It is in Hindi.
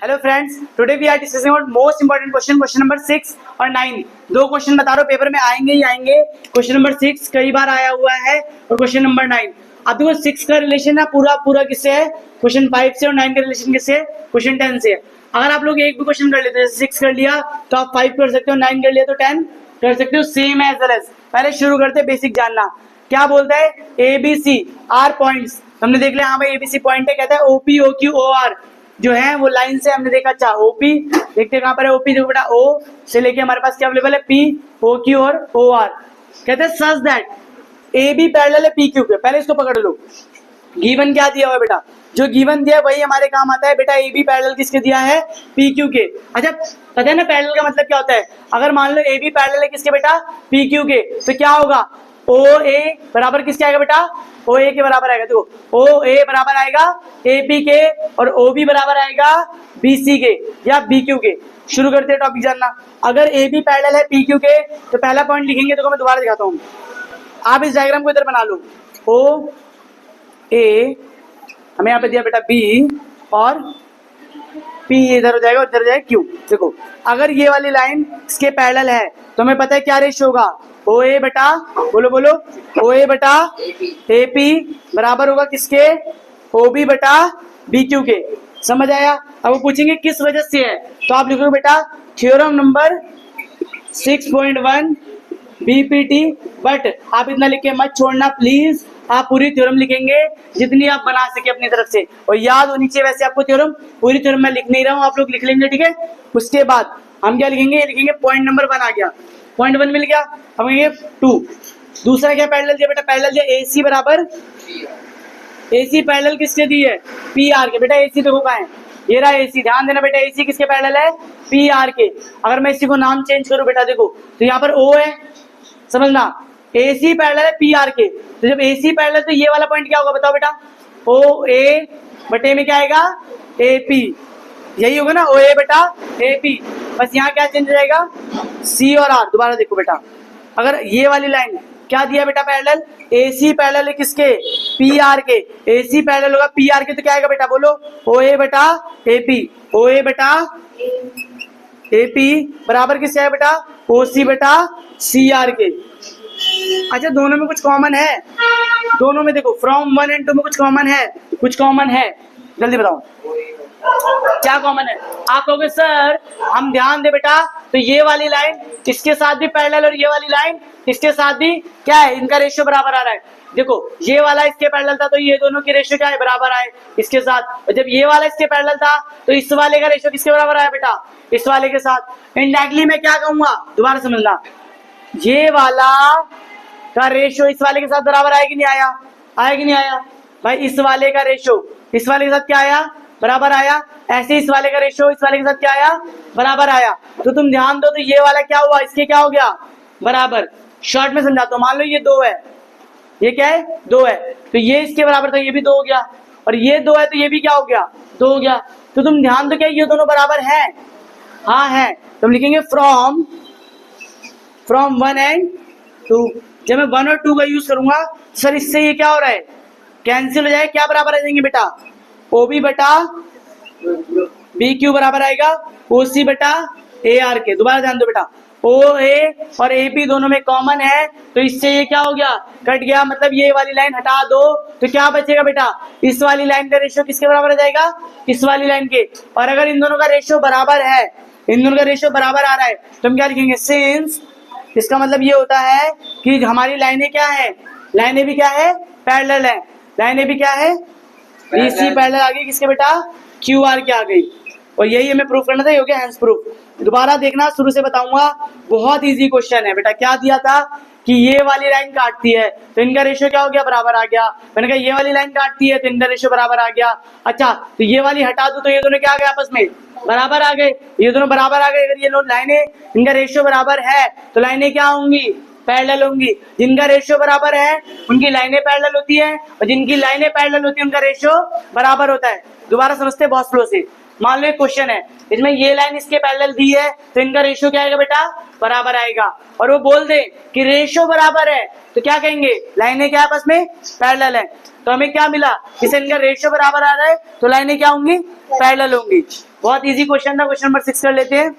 Hello friends, today we are discussing about most important question number 6 और 9। दो क्वेश्चन बता रहा हूँ, पेपर में आएंगे ही आएंगे। क्वेश्चन नंबर 6 कई बार आया हुआ है और क्वेश्चन नंबर 9। अब देखो 6 का रिलेशन है पूरा किससे है, क्वेश्चन 5 से, और 9 का रिलेशन किससे है, क्वेश्चन 10 से है। अगर आप लोग एक भी क्वेश्चन कर लेते हैं, जैसे 6 कर लिया तो आप 5 कर सकते हो, 9 कर लिया तो 10 कर सकते हो, सेम एज वेल एज। पहले शुरू करते हैं बेसिक जानना। क्या बोलता है, ABC आर पॉइंट्स। हमने देख लिया, हाँ भाई ABC पॉइंट है। कहता है OP OQ OR जो है वो लाइन से हमने देखा। अच्छा OP देखते कहां पर है, OP देखो बेटा, O से लेके हमारे पास क्या अवेलेबल है, P OQ और OR। कहते हैं सच दैट AB पैरेलल है PQ के। पहले इसको पकड़ लो, गिवन क्या दिया हुआ है बेटा, जो गिवन दिया है वही हमारे काम आता है बेटा। AB पैरेलल किसके दिया है, PQ के। अच्छा पता है ना पैरेलल का मतलब क्या होता है, अगर मान लो AB पैरेलल है किसके बेटा, PQ के, तो क्या होगा, OA बराबर किसके आएगा बेटा, OA के बराबर आएगा। देखो OA बराबर आएगा AP के और OB बराबर आएगा BC के या BQ के। शुरू करते हैं टॉपिक जानना। अगर AB पैरेलल है PQ के तो पहला पॉइंट लिखेंगे, तो मैं दोबारा दिखाता हूँ। आप इस डायग्राम को इधर बना लो, OA हमें यहाँ पे दिया बेटा B और P इधर हो जाएगा और इधर हो जाएगा Q। देखो अगर ये वाली लाइन इसके पैरेलल है तो हमें पता है क्या रेशियो होगा, OA बटा, बोलो बोलो, OA बटा AP बराबर होगा किसके, OB बटा BQ के। समझ आया। अब वो पूछेंगे किस वजह से है, तो आप लिखोगे बेटा थ्योरम नंबर 6.1 BPT। बट आप इतना लिख के मत छोड़ना प्लीज, आप पूरी थ्योरम लिखेंगे जितनी आप बना सके अपनी तरफ से, और याद होनी चाहिए। वैसे आपको थ्योरम, पूरी थ्योरम मैं लिख नहीं रहा हूँ, आप लोग लिख लेंगे, ठीक है। उसके बाद हम क्या लिखेंगे, लिखेंगे पॉइंट नंबर 1 आ गया, पॉइंट 1 मिल गया। अब ये 2। दूसरा क्या पैरेलल दिया बेटा, पैरेलल दिया AC बराबर, AC पैरेलल किसके दी है, PR के। बेटा AC देखो कहाँ है, ये रहा AC। ध्यान देना बेटा, AC किसके पैरेलल है, PR के। अगर मैं इसी को नाम चेंज करूं बेटा, देखो तो यहाँ पर O है, समझना, AC पैरेलल है PR के। तो जब AC पैरेलल तो ये वाला पॉइंट क्या होगा बताओ बेटा, OA बटे में क्या आएगा, AP। यही होगा ना, OA बटा AP। बस यहाँ क्या चेंज हो जाएगा, C और R। दोबारा देखो बेटा, अगर ये वाली लाइन क्या दिया बेटा पैरेलल, AC पैरेलल है किसके, PR के। AC पैरेलल होगा PR के, तो क्या आएगा बेटा, बोलो OA बटा AP। OA बटा AP बराबर किससे आएगा बेटा, OC बटा CR के। अच्छा दोनों में कुछ कॉमन है, दोनों में देखो फ्रॉम 1 and 2 में कुछ कॉमन है, कुछ कॉमन है, जल्दी बताओ क्या कॉमन है। आप कहोगे सर हम ध्यान दे बेटा, तो ये वाली लाइन इसके साथ भी पैरेलल और ये वाली लाइन इसके साथ भी क्या है, इनका रेशियो बराबर आ रहा है। देखो ये वाला इसके पैरेलल था तो ये दोनों के रेशियो क्या है, बराबर आए इसके साथ। और जब ये वाला इसके पैरेलल था तो इस वाले का रेशियो किसके बराबर आया बेटा, इस वाले के साथ। इनडायरेक्टली मैं क्या कहूंगा, दोबारा समझना, ये वाला का रेशियो इस वाले के साथ बराबर आया कि नहीं आया, आया कि नहीं आया भाई। इस वाले का रेशियो इस वाले के साथ क्या आया, बराबर आया। ऐसे इस वाले का रेशियो इस वाले के साथ क्या आया, बराबर आया। तो तुम ध्यान दो, तो ये वाला क्या हुआ, इसके क्या हो गया, बराबर। शॉर्ट में समझाता हूं, मान लो ये 2 है, ये क्या है, 2 है, तो ये इसके बराबर था, ये भी 2 हो गया, और ये 2 है तो ये भी क्या हो गया, 2 हो गया। तो तुम ध्यान दो, क्या ये दोनों बराबर है, हाँ है। तुम लिखेंगे फ्रॉम 1 and 2। जब मैं 1 और 2 का यूज करूंगा सर इससे ये क्या हो रहा है, कैंसिल हो जाए, क्या बराबर आ जाएंगे बेटा, OB बटा BQ बराबर आएगा OC बटा AR के। दोबारा ध्यान दो बेटा, OA और AP दोनों में कॉमन है, तो इससे ये क्या हो गया, कट गया। मतलब ये वाली लाइन हटा दो तो क्या बचेगा बेटा, इस वाली लाइन का रेशियो किसके बराबर आ जाएगा, इस वाली लाइन के। और अगर इन दोनों का रेशियो बराबर है, इन दोनों का रेशियो बराबर आ रहा है, तो हम क्या लिखेंगे, सिंस। इसका मतलब ये होता है कि हमारी लाइनें क्या है, लाइनें भी क्या है, पैरेलल है। लाइनें भी क्या है, BC पैरेलल आ गई किसके बेटा, QR के आ गई। और यही हमें प्रूफ करना था, ये हो गया हैंस प्रूफ। दोबारा देखना, शुरू से बताऊंगा, बहुत इजी क्वेश्चन है बेटा। क्या दिया था कि ये वाली लाइन काटती है तो इनका रेशियो क्या हो गया, बराबर आ गया। मैंने कहा ये वाली लाइन काटती है तो इनका रेशियो बराबर आ गया। अच्छा तो ये वाली हटा दो तो ये दोनों क्या आ गए, आपस में बराबर आ गए, ये दोनों बराबर आ गए। अगर ये लाइनें, इनका रेशियो बराबर है तो लाइनें क्या होंगी, पैरेलल होंगी। जिनका रेशियो बराबर है उनकी लाइनें पैरेलल होती है, और जिनकी लाइनें पैरेलल होती है उनका रेशियो बराबर होता है। दोबारा समझते हैं बहुत स्लो से। मान लो एक क्वेश्चन है, इसमें ये लाइन इसके पैरेलल दी है, तो इनका रेशियो क्या आएगा बेटा, बराबर आएगा। और वो बोल दे कि रेशियो बराबर है, तो क्या कहेंगे, लाइनें क्या आपस में पैरेलल है। तो हमें क्या मिला, जिसे इनका रेशियो बराबर आ रहा है, तो लाइनें क्या होंगी, पैरेलल होंगी। बहुत इजी क्वेश्चन था। क्वेश्चन नंबर 6 कर लेते हैं।